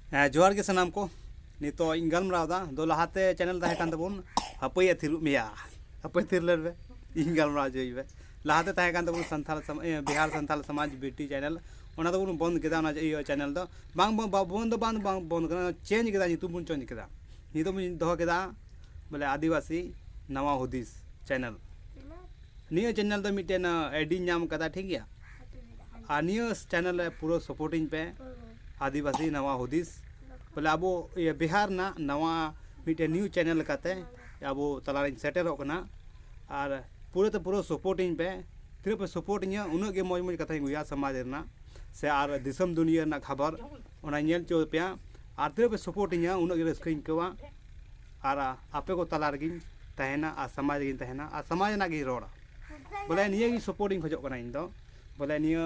जोहार के सनाम को नितो इन गलमरावदा दो लहाते चैनल तहे कान तबुन हपय थिरु मिया हपय थिरलर बे इन गलमराव जइबे लहाते तहे कान तबुन संथाल बिहार संथाल समाज बीटी चैनल ओना तबुन बंद केदा ओना चैनल दो बंद कना चेंज केदा नितु बुन चेंज केदा नितो बुन दो केदा बोले आदिवासी नवा हुदिस चैनल नियो चैनल दो मिटेन एडी नाम कदा ठीक गया आ नियो चैनल पूरा सपोर्टिंग पे आदिवासी नवा हुदिस बोले अब ये बिहार ना नवा मिटे न्यू चैनल काते अब तलारे सेटेर और पूरे तो पूरा सपोर्टिंग पे तीन पे सपोर्टिंग उन्हें के मौज मौज कथा गुया समाज रना से और दिसम दुनिया ना खबर ओना नेल चो पे और तीन पे सपोर्टिंग उन्हें के रस्किंग कवा और आपे को तलार गिन तहना और समाज गिन तहना और समाज ना गी रोड़ा बोले निये की सपोर्टिंग खोजो कना इन दो बोले निये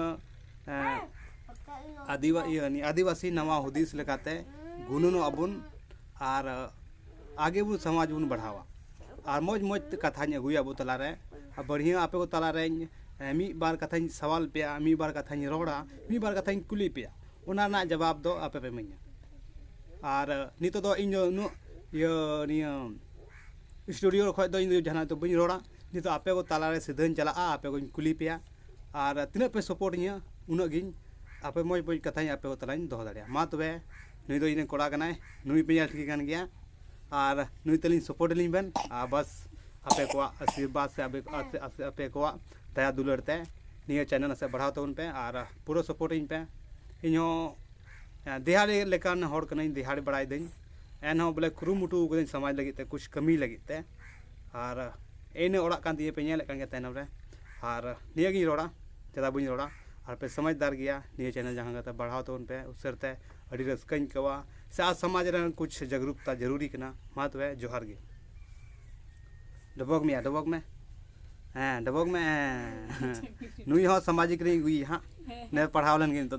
आदिवासी नवा हुदिस लेकाते गुनुनो अबुन और आगे बुन समाज बुन बढ़ावा और मौज मौज कथा अगुया अब तलारे बढ़िया आपे को तलारे मी बार कथा सवाल पे मी बार कथा रोड़ा मी बार कथा कुली पे ओना ना जवाब दो आपे पे मइया और नितो दो इन नु निया स्टूडियो खय दो इन जहाना तो बइन रोड़ा नितो आपे को तलारे सिधन चला आपे को कुली पे और तीन पे सपोर्ट इन उन गिन आपे मौज मौज कथा आपे को तलाइन दो दाड़िया मा तबे नुई दो इन कोड़ा कनाय नुई पे ठीक कान गया और नुई तलिन सपोर्ट लिन बेन आ बस आपे को आशीर्वाद से आपे को दया दुलरते निया चैनल से बढ़ाव तबन पे और पूरा सपोर्टिंग पे इन दिहाड़ी लेकान हड़ कनाई दिहाड़ी बड़ाई दिन एन बोले कुरुमुटु कदिन समाज लगी ते कुछ कमी लगी ते और एने ओड़ा कान दिए पे नेल कान गया तैनम रे और निया गी रोड़ा चदा बुñ रोड़ा और पे समझदार गया निये चैनल जहाँ का बढ़ाव तबन पे उसरते अड़ी रस्कन कवा से आज समाज कुछ जागरूकता जरूरी कना मा तबे जोहार गे डबोग में हाँ डबोग में नुई हो सामाजिक रही हुई हाँ ने पढ़ाव लन गे तो